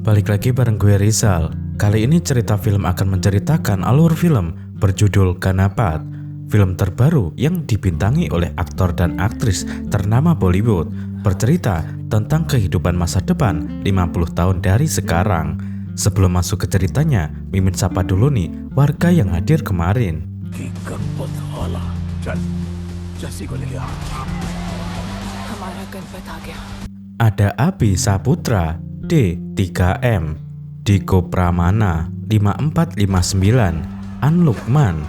Balik lagi bareng gue Rizal. Kali ini cerita film akan menceritakan alur film berjudul Ganapat. Film terbaru yang dibintangi oleh aktor dan aktris ternama Bollywood, bercerita tentang kehidupan masa depan 50 tahun dari sekarang. Sebelum masuk ke ceritanya, Mimin sapa dulu nih warga yang hadir kemarin. Ada Abi Saputra D 3M, Diko Pramana 5459, An Lukman,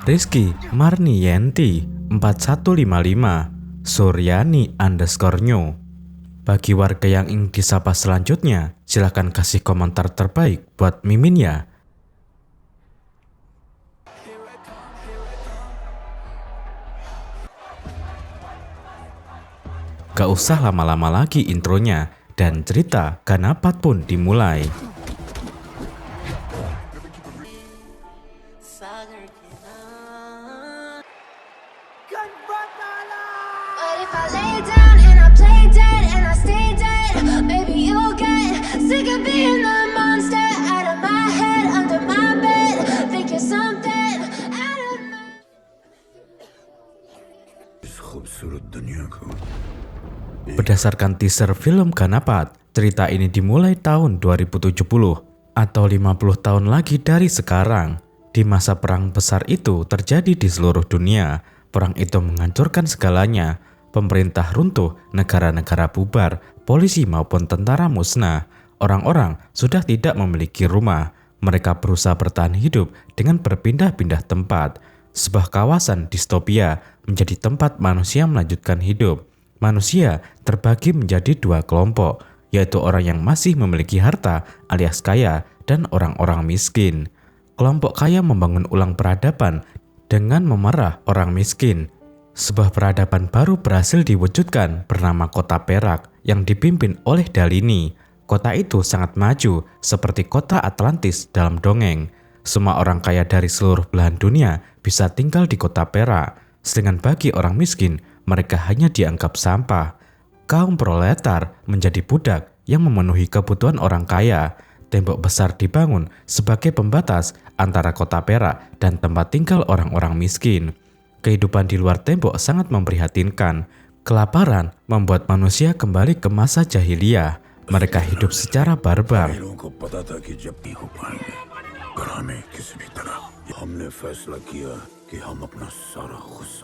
Rizky Marniyanti 4155, Suryani _nyo. Bagi warga yang ingin disapa selanjutnya, silahkan kasih komentar terbaik buat Mimin ya. Gak usah lama-lama lagi intronya, dan cerita Ganapat pun dimulai. Berdasarkan teaser film Ganapat, cerita ini dimulai tahun 2070 atau 50 tahun lagi dari sekarang. Di masa perang besar itu terjadi di seluruh dunia. Perang itu menghancurkan segalanya. Pemerintah runtuh, negara-negara bubar, polisi maupun tentara musnah. Orang-orang sudah tidak memiliki rumah. Mereka berusaha bertahan hidup dengan berpindah-pindah tempat. Sebuah kawasan distopia menjadi tempat manusia melanjutkan hidup. Manusia terbagi menjadi dua kelompok, yaitu orang yang masih memiliki harta alias kaya dan orang-orang miskin. Kelompok kaya membangun ulang peradaban dengan memerah orang miskin. Sebuah peradaban baru berhasil diwujudkan bernama Kota Perak yang dipimpin oleh Dalini. Kota itu sangat maju seperti kota Atlantis dalam dongeng. Semua orang kaya dari seluruh belahan dunia bisa tinggal di Kota Perak. Sedangkan bagi orang miskin, mereka hanya dianggap sampah. Kaum proletar menjadi budak yang memenuhi kebutuhan orang kaya. Tembok besar dibangun sebagai pembatas antara Kota Perak dan tempat tinggal orang-orang miskin. Kehidupan di luar tembok sangat memprihatinkan. Kelaparan membuat manusia kembali ke masa jahiliyah. Mereka hidup secara barbar.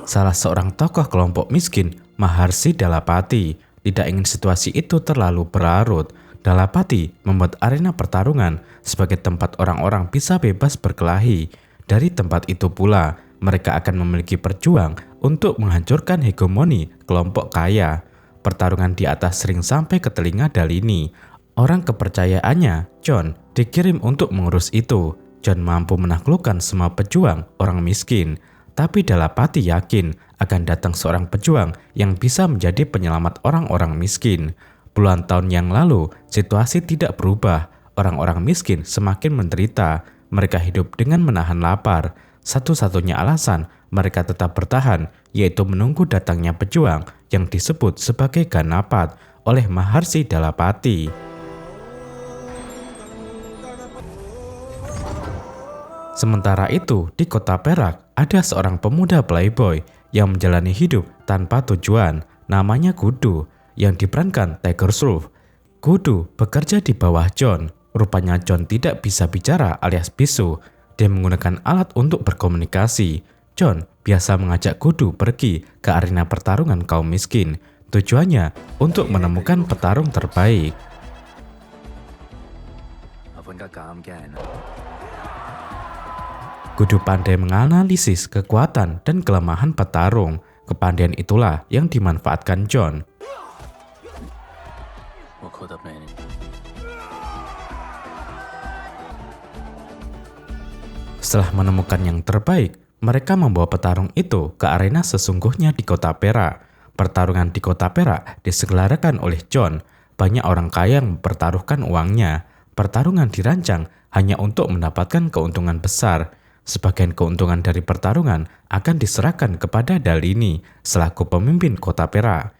Salah seorang tokoh kelompok miskin, Maharshi Dalapati, tidak ingin situasi itu terlalu berlarut. Dalapati membuat arena pertarungan sebagai tempat orang-orang bisa bebas berkelahi. Dari tempat itu pula, mereka akan memiliki perjuang untuk menghancurkan hegemoni kelompok kaya. Pertarungan di atas sering sampai ke telinga Dalini. Orang kepercayaannya, John, dikirim untuk mengurus itu. John mampu menaklukkan semua pejuang orang miskin, tapi Dalapati yakin akan datang seorang pejuang yang bisa menjadi penyelamat orang-orang miskin. Puluhan tahun yang lalu, situasi tidak berubah. Orang-orang miskin semakin menderita. Mereka hidup dengan menahan lapar. Satu-satunya alasan mereka tetap bertahan, yaitu menunggu datangnya pejuang yang disebut sebagai Ganapat oleh Maharshi Dalapati. Sementara itu, di Kota Perak ada seorang pemuda playboy yang menjalani hidup tanpa tujuan. Namanya Gudu, yang diperankan Tiger Shroff. Gudu bekerja di bawah John. Rupanya John tidak bisa bicara alias bisu. Dia menggunakan alat untuk berkomunikasi. John biasa mengajak Gudu pergi ke arena pertarungan kaum miskin. Tujuannya untuk menemukan petarung terbaik. Gudu pandai menganalisis kekuatan dan kelemahan petarung. Kepandaian itulah yang dimanfaatkan John. Setelah menemukan yang terbaik, mereka membawa petarung itu ke arena sesungguhnya di Kota Perak. Pertarungan di Kota Perak diselenggarakan oleh John. banyak orang kaya yang mempertaruhkan uangnya. Pertarungan dirancang hanya untuk mendapatkan keuntungan besar. Sebagian keuntungan dari pertarungan akan diserahkan kepada Dalini selaku pemimpin kota Perak.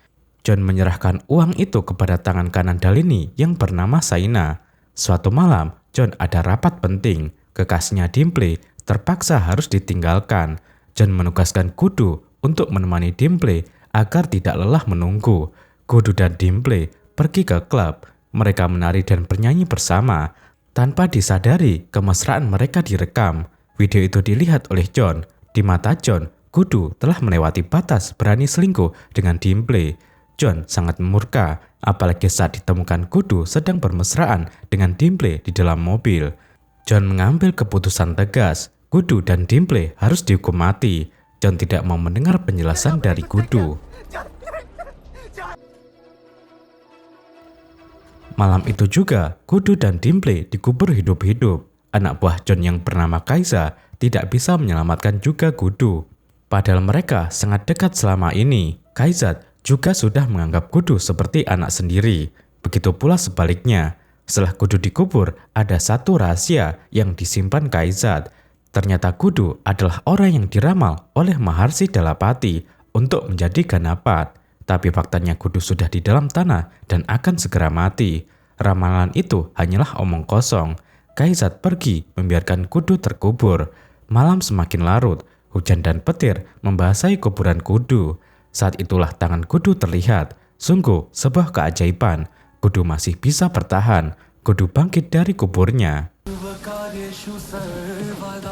John menyerahkan uang itu kepada tangan kanan Dalini yang bernama Saina. Suatu malam, John ada rapat penting. Kekasihnya Dimple terpaksa harus ditinggalkan. John menugaskan Kudu untuk menemani Dimple agar tidak lelah menunggu. Kudu dan Dimple pergi ke klub. Mereka menari dan bernyanyi bersama. Tanpa disadari, kemesraan mereka direkam. Video itu dilihat oleh John. Di mata John, Kudu telah melewati batas berani selingkuh dengan Dimple. John sangat murka, apalagi saat ditemukan Kudu sedang bermesraan dengan Dimple di dalam mobil. John mengambil keputusan tegas. Kudu dan Dimple harus dihukum mati. John tidak mau mendengar penjelasan dari Kudu. Malam itu juga, Kudu dan Dimple dikubur hidup-hidup. Anak buah John yang bernama Kaisa tidak bisa menyelamatkan juga Kudu. Padahal mereka sangat dekat selama ini. Kaisa juga sudah menganggap Kudu seperti anak sendiri. Begitu pula sebaliknya. Setelah Kudu dikubur, ada satu rahasia yang disimpan Kaisa. Ternyata Kudu adalah orang yang diramal oleh Maharsi Dalapati untuk menjadi Ganapat. Tapi faktanya Kudu sudah di dalam tanah dan akan segera mati. Ramalan itu hanyalah omong kosong. Kaisat pergi membiarkan Kudu terkubur. Malam semakin larut, hujan dan petir membasahi kuburan Kudu. Saat itulah tangan Kudu terlihat. Sungguh sebuah keajaiban. Kudu masih bisa bertahan. Kudu bangkit dari kuburnya.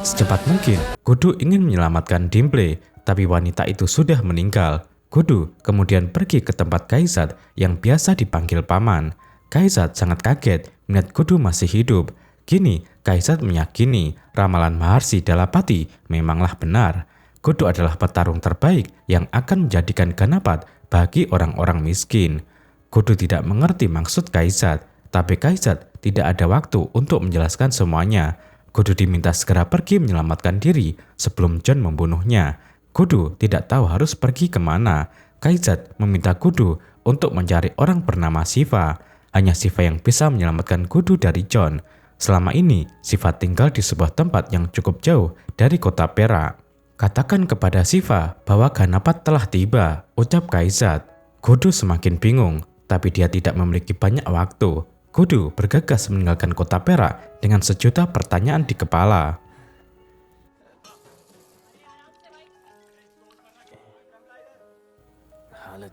Secepat mungkin, Kudu ingin menyelamatkan Dimple, tapi wanita itu sudah meninggal. Kudu kemudian pergi ke tempat Kaisat yang biasa dipanggil paman. Kaisat sangat kaget melihat Kudu masih hidup. Kini, Kaisat meyakini ramalan Maharsi Dalapati memanglah benar. Kudu adalah petarung terbaik yang akan menjadikan Ganapat bagi orang-orang miskin. Kudu tidak mengerti maksud Kaisat, tapi Kaisat tidak ada waktu untuk menjelaskan semuanya. Kudu diminta segera pergi menyelamatkan diri sebelum John membunuhnya. Kudu tidak tahu harus pergi kemana. Kaisat meminta Kudu untuk mencari orang bernama Siva. Hanya Siva yang bisa menyelamatkan Kudu dari John. Selama ini, Siva tinggal di sebuah tempat yang cukup jauh dari kota Perak. Katakan kepada Siva bahwa Ganapat telah tiba, ucap Kaisat. Kudu semakin bingung, tapi dia tidak memiliki banyak waktu. Kudu bergegas meninggalkan kota Perak dengan sejuta pertanyaan di kepala.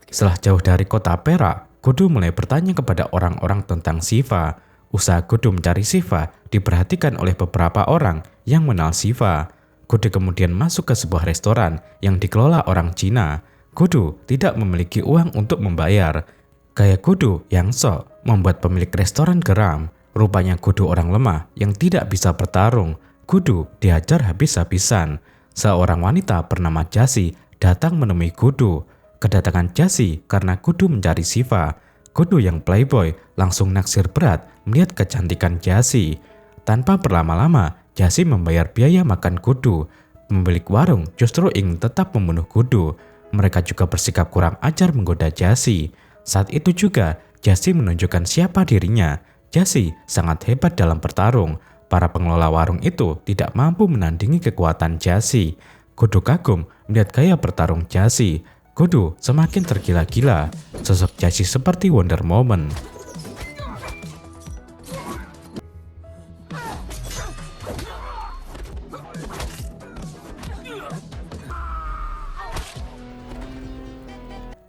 Setelah jauh dari kota Perak, Kudu mulai bertanya kepada orang-orang tentang Siva. Usaha Kudu mencari Siva diperhatikan oleh beberapa orang yang mengenal Siva. Kudu kemudian masuk ke sebuah restoran yang dikelola orang Cina. Kudu tidak memiliki uang untuk membayar. Gaya Kudu yang sok membuat pemilik restoran geram. Rupanya Kudu orang lemah yang tidak bisa bertarung. Kudu dihajar habis-habisan. Seorang wanita bernama Jasi datang menemui Kudu. Kedatangan Jasi karena Kudu mencari Siva. Kudu yang playboy langsung naksir berat melihat kecantikan Jasi. Tanpa berlama-lama, Jasi membayar biaya makan Kudu. Pemilik warung justru ingin tetap membunuh Kudu. Mereka juga bersikap kurang ajar menggoda Jasi. Saat itu juga, Jasi menunjukkan siapa dirinya. Jasi sangat hebat dalam bertarung. Para pengelola warung itu tidak mampu menandingi kekuatan Jasi. Kudu kagum melihat gaya bertarung Jasi. Kudu semakin tergila-gila. Sosok Jasi seperti Wonder Woman.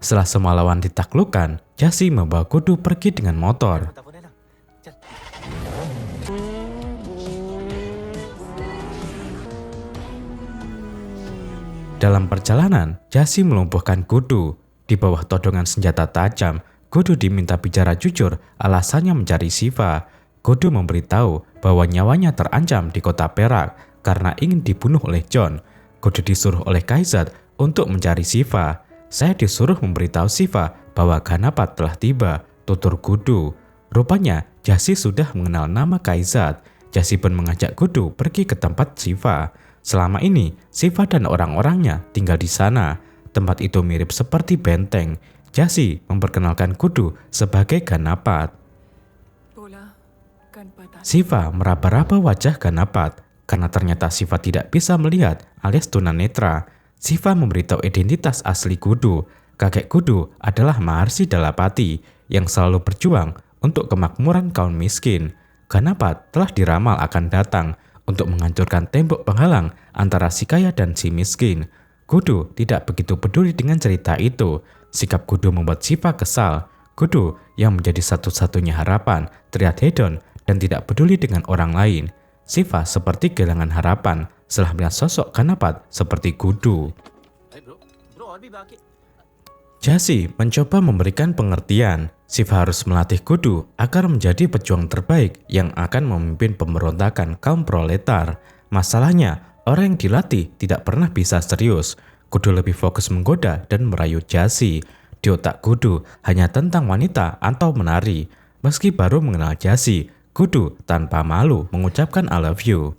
Setelah semua lawan ditaklukkan, Jasi membawa Kudu pergi dengan motor. Dalam perjalanan, Jasi melumpuhkan Kudu. Di bawah todongan senjata tajam, Kudu diminta bicara jujur alasannya mencari Siva. Kudu memberitahu bahwa nyawanya terancam di kota Perak karena ingin dibunuh oleh John. Kudu disuruh oleh Kaisat untuk mencari Siva. Saya disuruh memberitahu Siva bahwa Ganapat telah tiba, tutur Kudu. Rupanya Jasi sudah mengenal nama Kaisat. Jasi pun mengajak Kudu pergi ke tempat Siva. Selama ini, Siva dan orang-orangnya tinggal di sana. Tempat itu mirip seperti benteng. Jasi memperkenalkan Kudu sebagai Ganapat. Siva meraba-raba wajah Ganapat. Karena ternyata Siva tidak bisa melihat alias tunanetra, Siva memberitahu identitas asli Kudu. Kakek Kudu adalah Maharsi Dalapati yang selalu berjuang untuk kemakmuran kaum miskin. Ganapat telah diramal akan datang untuk menghancurkan tembok penghalang antara si kaya dan si miskin. Kudu tidak begitu peduli dengan cerita itu. Sikap Kudu membuat Siva kesal. Kudu yang menjadi satu-satunya harapan terlihat hedon dan tidak peduli dengan orang lain. Siva seperti kehilangan harapan setelah melihat sosok Ganapat seperti Kudu. Jasi mencoba memberikan pengertian. Siva harus melatih Kudu agar menjadi pejuang terbaik yang akan memimpin pemberontakan kaum proletar. Masalahnya, orang yang dilatih tidak pernah bisa serius. Kudu lebih fokus menggoda dan merayu Jasi. Di otak Kudu hanya tentang wanita atau menari. Meski baru mengenal Jasi, Kudu tanpa malu mengucapkan I love you.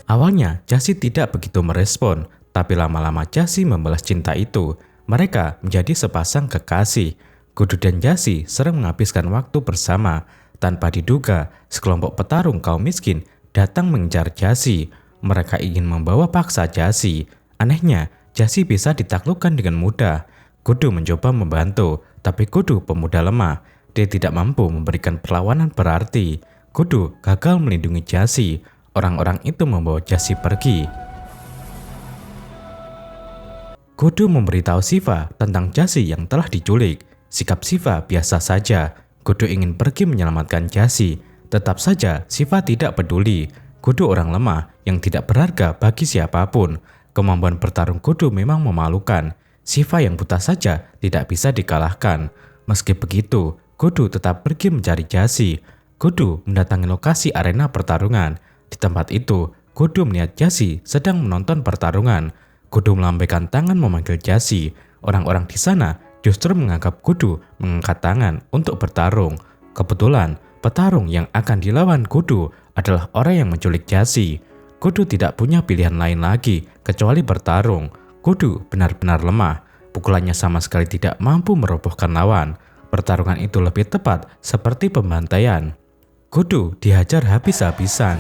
Awalnya Jasi tidak begitu merespon, tapi lama-lama Jasi membalas cinta itu. Mereka menjadi sepasang kekasih. Kudu dan Jasi sering menghabiskan waktu bersama. Tanpa diduga, sekelompok petarung kaum miskin datang mengejar Jasi. Mereka ingin membawa paksa Jasi. Anehnya, Jasi bisa ditaklukkan dengan mudah. Kudu mencoba membantu, tapi Kudu pemuda lemah. Dia tidak mampu memberikan perlawanan berarti. Kudu gagal melindungi Jasi. Orang-orang itu membawa Jasi pergi. Kudu memberitahu Siva tentang Jasi yang telah diculik. Sikap Siva biasa saja. Kudu ingin pergi menyelamatkan Jasi. Tetap saja Siva tidak peduli. Kudu orang lemah yang tidak berharga bagi siapapun. Kemampuan bertarung Kudu memang memalukan. Siva yang buta saja tidak bisa dikalahkan. Meski begitu, Kudu tetap pergi mencari Jasi. Kudu mendatangi lokasi arena pertarungan. Di tempat itu, Kudu melihat Jasi sedang menonton pertarungan. Kudu melambaikan tangan memanggil Jasi. Orang-orang di sana justru menganggap Kudu mengangkat tangan untuk bertarung. Kebetulan, petarung yang akan dilawan Kudu adalah orang yang menculik Jasi. Kudu tidak punya pilihan lain lagi kecuali bertarung. Kudu benar-benar lemah. Pukulannya sama sekali tidak mampu merobohkan lawan. Pertarungan itu lebih tepat seperti pembantaian. Kudu dihajar habis-habisan.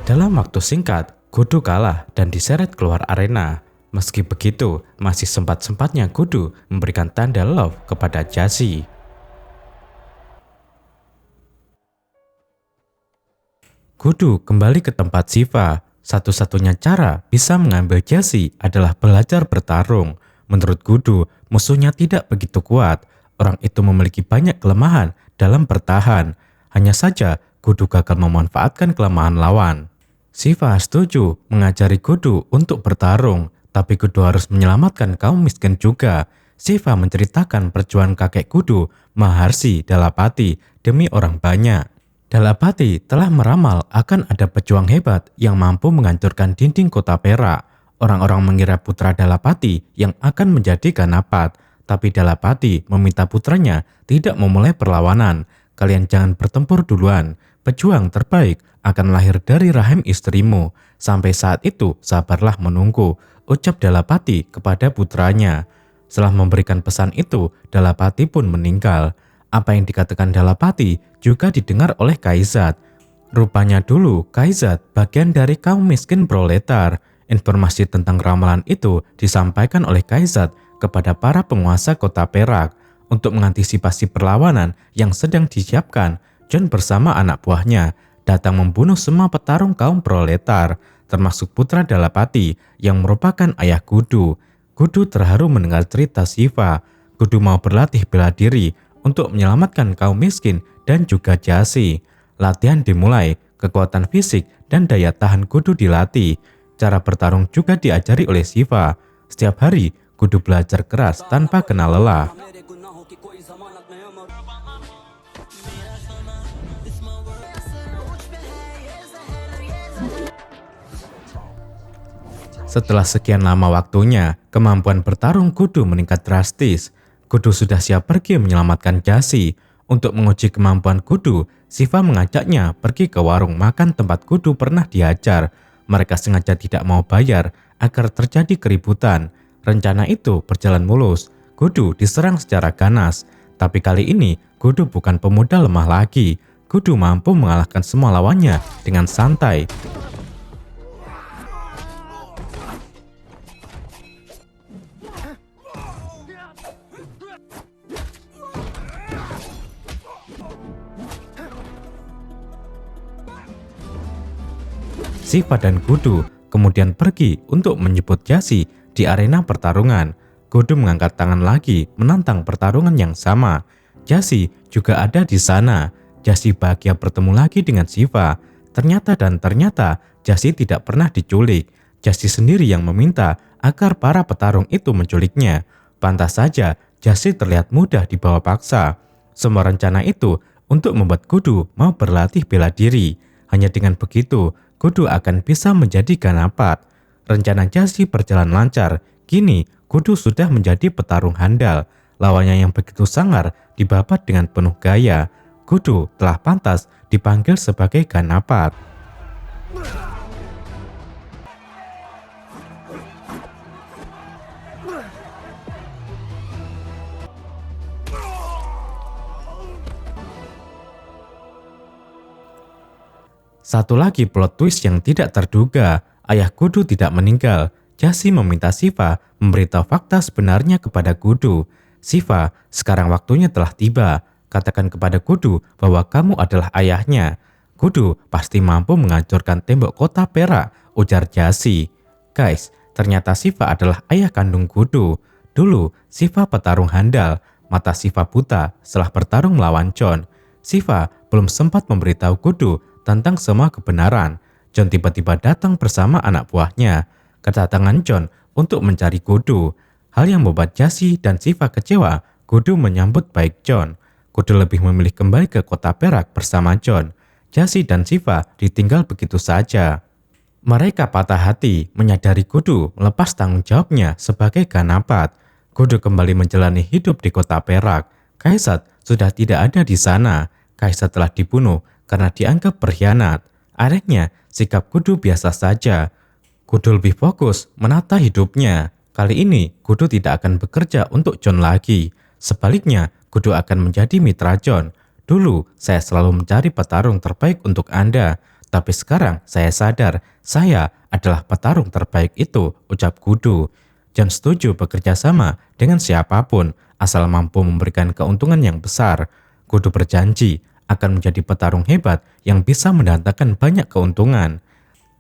Dalam waktu singkat, Kudu kalah dan diseret keluar arena. Meski begitu, masih sempat-sempatnya Kudu memberikan tanda love kepada Jasi. Kudu kembali ke tempat Siva. Satu-satunya cara bisa mengambil Jasi adalah belajar bertarung. Menurut Kudu, musuhnya tidak begitu kuat. Orang itu memiliki banyak kelemahan dalam bertahan. Hanya saja Kudu gagal memanfaatkan kelemahan lawan. Siva setuju mengajari Kudu untuk bertarung, tapi Kudu harus menyelamatkan kaum miskin juga. Siva menceritakan perjuangan kakek Kudu, Maharsi Dalapati, demi orang banyak. Dalapati telah meramal akan ada pejuang hebat yang mampu menghancurkan dinding kota Perak. Orang-orang mengira putra Dalapati yang akan menjadi Ganapat, tapi Dalapati meminta putranya tidak memulai perlawanan. Kalian jangan bertempur duluan. Pejuang terbaik akan lahir dari rahim istrimu. Sampai saat itu sabarlah menunggu, ucap Dalapati kepada putranya. Setelah memberikan pesan itu, Dalapati pun meninggal. Apa yang dikatakan Dalapati juga didengar oleh Kaizad. Rupanya dulu Kaizad bagian dari kaum miskin proletar. Informasi tentang ramalan itu disampaikan oleh Kaizad kepada para penguasa kota Perak. Untuk mengantisipasi perlawanan yang sedang disiapkan, John bersama anak buahnya datang membunuh semua petarung kaum proletar, termasuk putra Dalapati yang merupakan ayah Kudu. Kudu terharu mendengar cerita Siva. Kudu mau berlatih bela diri untuk menyelamatkan kaum miskin dan juga Jasi. Latihan dimulai, kekuatan fisik dan daya tahan Kudu dilatih. Cara bertarung juga diajari oleh Siva. Setiap hari, Kudu belajar keras tanpa kenal lelah. Setelah sekian lama waktunya, kemampuan bertarung Kudu meningkat drastis. Kudu sudah siap pergi menyelamatkan Jasi. Untuk menguji kemampuan Kudu, Shiva mengajaknya pergi ke warung makan tempat Kudu pernah diajar. Mereka sengaja tidak mau bayar agar terjadi keributan. Rencana itu berjalan mulus. Kudu diserang secara ganas. Tapi kali ini Kudu bukan pemuda lemah lagi. Kudu mampu mengalahkan semua lawannya dengan santai. Shiva dan Kudu kemudian pergi untuk menjemput Jashi di arena pertarungan. Kudu mengangkat tangan lagi menantang pertarungan yang sama. Jashi juga ada di sana. Jashi bahagia bertemu lagi dengan Shiva. Ternyata Jashi tidak pernah diculik. Jashi sendiri yang meminta agar para petarung itu menculiknya. Pantas saja Jashi terlihat mudah dibawa paksa. Semua rencana itu untuk membuat Kudu mau berlatih bela diri. Hanya dengan begitu Kudu akan bisa menjadi Ganapat. Rencana Jashi berjalan lancar. Kini Kudu sudah menjadi petarung handal. Lawannya yang begitu sangar dibabat dengan penuh gaya. Kudu telah pantas dipanggil sebagai Ganapat. Satu lagi plot twist yang tidak terduga, ayah Kudu tidak meninggal. Jashi meminta Shiva memberitahu fakta sebenarnya kepada Kudu. Shiva, sekarang waktunya telah tiba. Katakan kepada Kudu bahwa kamu adalah ayahnya. Kudu pasti mampu menghancurkan tembok kota perak, ujar Jashi. Guys, ternyata Shiva adalah ayah kandung Kudu. Dulu, Shiva petarung handal. Mata Shiva buta setelah bertarung melawan John. Shiva belum sempat memberitahu Kudu tentang semua kebenaran. John tiba-tiba datang bersama anak buahnya. Kedatangan John untuk mencari Kudu. Hal yang membuat Jashi dan Shiva kecewa. Kudu menyambut baik John. Kudu lebih memilih kembali ke kota perak bersama John. Jashi dan Shiva ditinggal begitu saja. Mereka patah hati menyadari Kudu melepas tanggung jawabnya sebagai Ganapat. Kudu kembali menjalani hidup di kota perak. Kaisat sudah tidak ada di sana. Kaisat telah dibunuh karena dianggap berkhianat. Akhirnya, sikap Kudu biasa saja. Kudu lebih fokus menata hidupnya. Kali ini, Kudu tidak akan bekerja untuk John lagi. Sebaliknya, Kudu akan menjadi mitra John. Dulu, saya selalu mencari petarung terbaik untuk Anda. Tapi sekarang, saya sadar, saya adalah petarung terbaik itu, ucap Kudu. John setuju bekerja sama dengan siapapun, asal mampu memberikan keuntungan yang besar. Kudu berjanji akan menjadi petarung hebat yang bisa mendatangkan banyak keuntungan.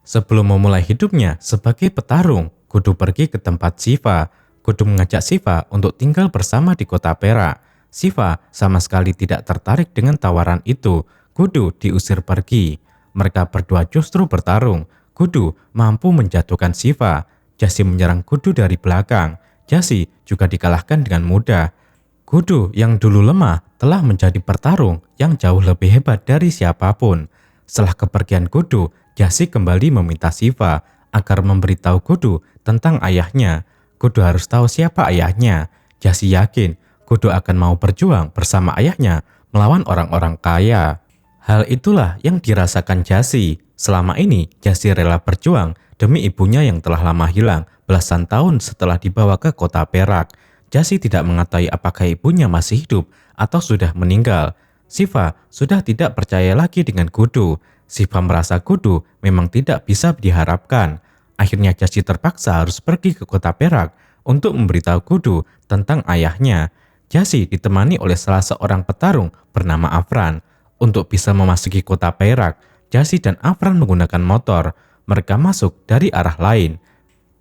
Sebelum memulai hidupnya sebagai petarung, Kudu pergi ke tempat Shiva. Kudu mengajak Shiva untuk tinggal bersama di kota perak. Shiva sama sekali tidak tertarik dengan tawaran itu. Kudu diusir pergi. Mereka berdua justru bertarung. Kudu mampu menjatuhkan Shiva. Jashi menyerang Kudu dari belakang. Jashi juga dikalahkan dengan mudah. Kudu yang dulu lemah telah menjadi petarung yang jauh lebih hebat dari siapapun. Setelah kepergian Kudu, Jashi kembali meminta Shiva agar memberitahu Kudu tentang ayahnya. Kudu harus tahu siapa ayahnya. Jashi yakin Kudu akan mau berjuang bersama ayahnya melawan orang-orang kaya. Hal itulah yang dirasakan Jashi. Selama ini, Jashi rela berjuang demi ibunya yang telah lama hilang belasan tahun setelah dibawa ke kota perak. Jashi tidak mengetahui apakah ibunya masih hidup atau sudah meninggal. Shiva sudah tidak percaya lagi dengan Kudu. Shiva merasa Kudu memang tidak bisa diharapkan. Akhirnya Jashi terpaksa harus pergi ke kota perak untuk memberitahu Kudu tentang ayahnya. Jashi ditemani oleh salah seorang petarung bernama Afran. Untuk bisa memasuki kota perak, Jashi dan Afran menggunakan motor. Mereka masuk dari arah lain.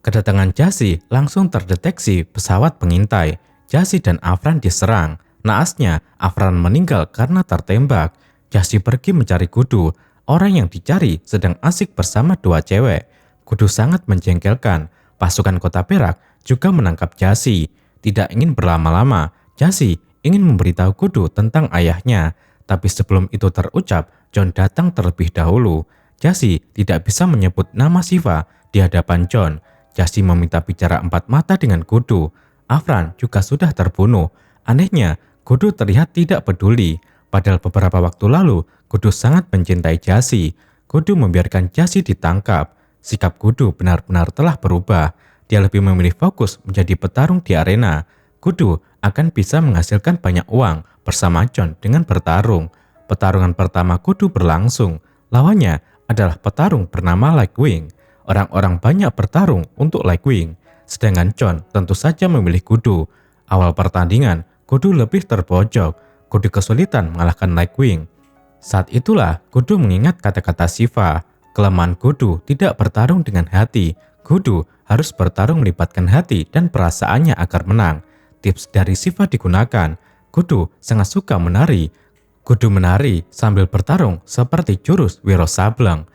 Kedatangan Jashi langsung terdeteksi pesawat pengintai. Jashi dan Afran diserang. Naasnya, Afran meninggal karena tertembak. Jashi pergi mencari Kudu. Orang yang dicari sedang asik bersama dua cewek. Kudu sangat menjengkelkan. Pasukan kota perak juga menangkap Jashi. Tidak ingin berlama-lama, Jashi ingin memberitahu Kudu tentang ayahnya. Tapi sebelum itu terucap, John datang terlebih dahulu. Jashi tidak bisa menyebut nama Shiva di hadapan John. Jashi meminta bicara empat mata dengan Kudu. Afran juga sudah terbunuh. Anehnya, Kudu terlihat tidak peduli. Padahal beberapa waktu lalu, Kudu sangat mencintai Jashi. Kudu membiarkan Jashi ditangkap. Sikap Kudu benar-benar telah berubah. Dia lebih memilih fokus menjadi petarung di arena. Kudu akan bisa menghasilkan banyak uang bersama Jon dengan bertarung. Pertarungan pertama Kudu berlangsung. Lawannya adalah petarung bernama Lightwing. Orang-orang banyak bertarung untuk Lightwing. Sedangkan Jon tentu saja memilih Kudu. Awal pertandingan, Kudu lebih terpojok. Kudu kesulitan mengalahkan Lightwing. Saat itulah Kudu mengingat kata-kata Shiva. Kelemahan Kudu tidak bertarung dengan hati. Kudu harus bertarung melibatkan hati dan perasaannya agar menang. Tips dari Shiva digunakan. Kudu sangat suka menari. Kudu menari sambil bertarung seperti jurus Wiro Sableng.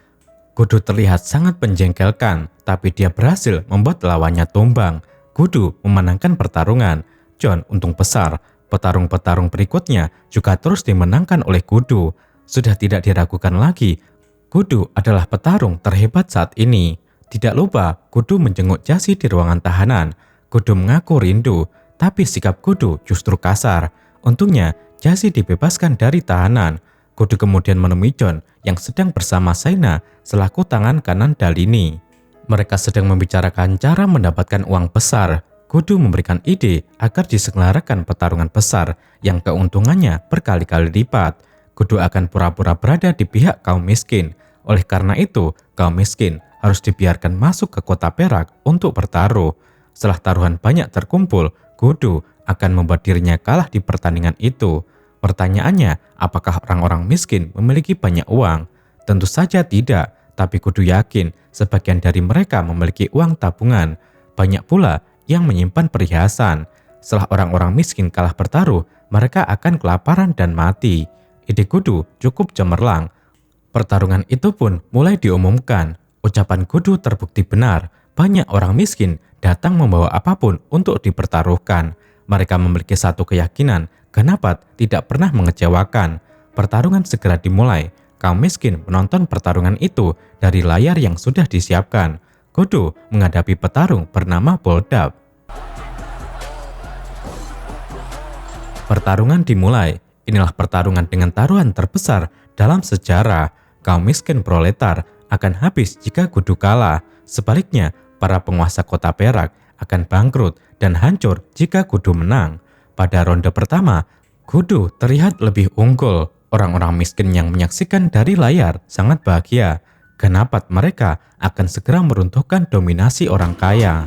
Kudu terlihat sangat menjengkelkan, tapi dia berhasil membuat lawannya tumbang. Kudu memenangkan pertarungan. Jon untung besar. Petarung-petarung berikutnya juga terus dimenangkan oleh Kudu. Sudah tidak diragukan lagi, Kudu adalah petarung terhebat saat ini. Tidak lupa, Kudu menjenguk Jashi di ruangan tahanan. Kudu mengaku rindu, tapi sikap Kudu justru kasar. Untungnya, Jashi dibebaskan dari tahanan. Kudu kemudian menemui Jon yang sedang bersama Shaina selaku tangan kanan Dalini. Mereka sedang membicarakan cara mendapatkan uang besar. Kudu memberikan ide agar diselenggarakan pertarungan besar yang keuntungannya berkali-kali lipat. Kudu akan pura-pura berada di pihak kaum miskin. Oleh karena itu, kaum miskin harus dibiarkan masuk ke kota perak untuk bertaruh. Setelah taruhan banyak terkumpul, Kudu akan membuat dirinya kalah di pertandingan itu. Pertanyaannya, apakah orang-orang miskin memiliki banyak uang? Tentu saja tidak, tapi Kudu yakin sebagian dari mereka memiliki uang tabungan. Banyak pula yang menyimpan perhiasan. Setelah orang-orang miskin kalah bertaruh, mereka akan kelaparan dan mati. Ide Kudu cukup cemerlang. Pertarungan itu pun mulai diumumkan. Ucapan Kudu terbukti benar. Banyak orang miskin datang membawa apapun untuk dipertaruhkan. Mereka memiliki satu keyakinan, Ganapat tidak pernah mengecewakan. Pertarungan segera dimulai. Kaum miskin menonton pertarungan itu dari layar yang sudah disiapkan. Kudu menghadapi petarung bernama Boldap. Pertarungan dimulai. Inilah pertarungan dengan taruhan terbesar dalam sejarah. Kaum miskin proletar akan habis jika Kudu kalah. Sebaliknya, para penguasa kota perak akan bangkrut dan hancur jika Kudu menang. Pada ronde pertama, Kudu terlihat lebih unggul. Orang-orang miskin yang menyaksikan dari layar sangat bahagia. Ganapat mereka akan segera meruntuhkan dominasi orang kaya.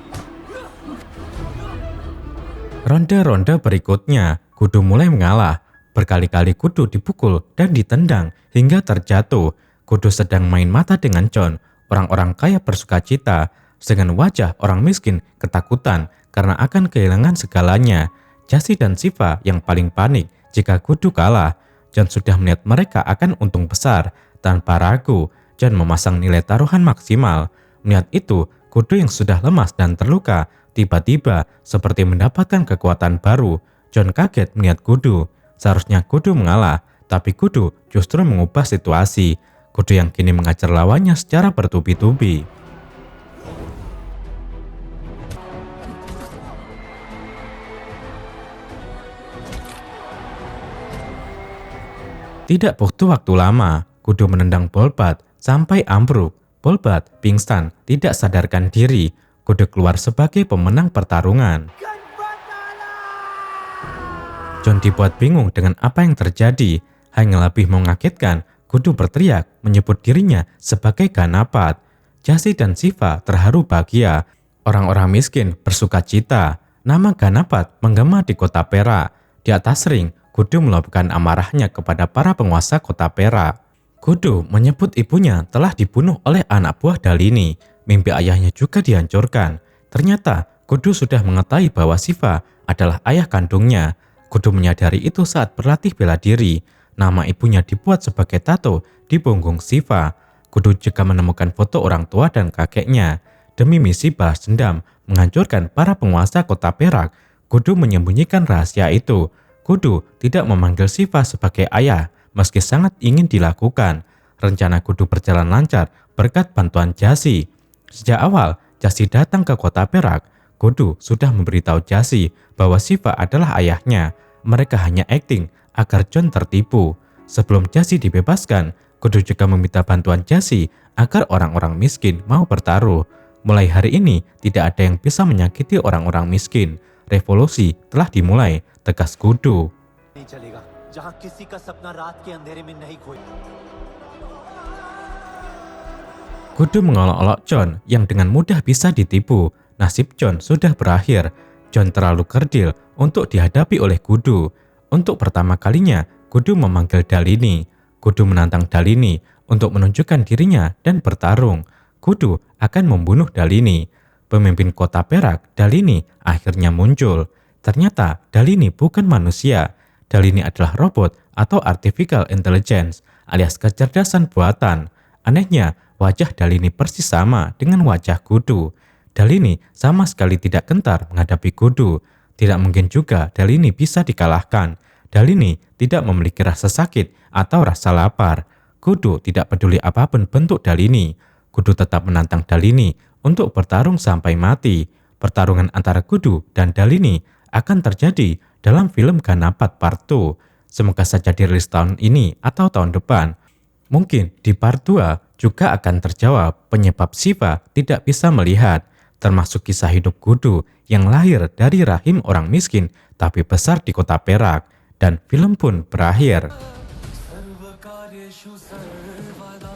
Ronde-ronde berikutnya, Kudu mulai mengalah. Berkali-kali Kudu dipukul dan ditendang hingga terjatuh. Kudu sedang main mata dengan Jon. Orang-orang kaya bersukacita, dengan wajah orang miskin ketakutan karena akan kehilangan segalanya. Jashi dan Shiva yang paling panik jika Kudu kalah. Jon sudah melihat mereka akan untung besar. Tanpa ragu, Jon memasang nilai taruhan maksimal. Melihat itu, Kudu yang sudah lemas dan terluka tiba-tiba seperti mendapatkan kekuatan baru. Jon kaget melihat Kudu. Seharusnya Kudu mengalah, tapi Kudu justru mengubah situasi. Kudu yang kini mengajar lawannya secara bertubi-tubi. Tidak butuh waktu lama, Kudu menendang Bolbat sampai ambruk. Bolbat pingsan, tidak sadarkan diri. Kudu keluar sebagai pemenang pertarungan. Jon dibuat bingung dengan apa yang terjadi. Hal yang lebih mengagetkan, Kudu berteriak menyebut dirinya sebagai Ganapat. Jashi dan Shiva terharu bahagia. Orang-orang miskin bersukacita. Nama Ganapat menggema di kota perak. Di atas ring, Kudu meluapkan amarahnya kepada para penguasa kota perak. Kudu menyebut ibunya telah dibunuh oleh anak buah Dalini. Mimpi ayahnya juga dihancurkan. Ternyata Kudu sudah mengetahui bahwa Shiva adalah ayah kandungnya. Kudu menyadari itu saat berlatih bela diri. Nama ibunya dibuat sebagai tato di punggung Shiva. Kudu juga menemukan foto orang tua dan kakeknya. Demi misi balas dendam menghancurkan para penguasa kota perak, Kudu menyembunyikan rahasia itu. Kudu tidak memanggil Shiva sebagai ayah, meski sangat ingin dilakukan. Rencana Kudu berjalan lancar berkat bantuan Jashi. Sejak awal, Jashi datang ke kota perak. Kudu sudah memberitahu Jashi bahwa Shiva adalah ayahnya. Mereka hanya akting agar John tertipu. Sebelum Jassy dibebaskan, Kudu juga meminta bantuan Jassy agar orang-orang miskin mau bertaruh. Mulai hari ini, tidak ada yang bisa menyakiti orang-orang miskin. Revolusi telah dimulai, tegas Kudu. Kudu mengolok-olok John yang dengan mudah bisa ditipu. Nasib John sudah berakhir. John terlalu kerdil untuk dihadapi oleh Kudu. Untuk pertama kalinya, Kudu memanggil Dalini. Kudu menantang Dalini untuk menunjukkan dirinya dan bertarung. Kudu akan membunuh Dalini. Pemimpin kota Perak, Dalini, akhirnya muncul. Ternyata Dalini bukan manusia. Dalini adalah robot atau artificial intelligence alias kecerdasan buatan. Anehnya, wajah Dalini persis sama dengan wajah Kudu. Dalini sama sekali tidak gentar menghadapi Kudu. Tidak mungkin juga Dalini bisa dikalahkan. Dalini tidak memiliki rasa sakit atau rasa lapar. Kudu tidak peduli apapun bentuk Dalini. Kudu tetap menantang Dalini untuk bertarung sampai mati. Pertarungan antara Kudu dan Dalini akan terjadi dalam film Ganapat Part 2. Semoga saja dirilis tahun ini atau tahun depan. Mungkin di part 2 juga akan terjawab penyebab Shiva tidak bisa melihat, termasuk kisah hidup Kudu yang lahir dari rahim orang miskin tapi besar di kota Perak, dan film pun berakhir.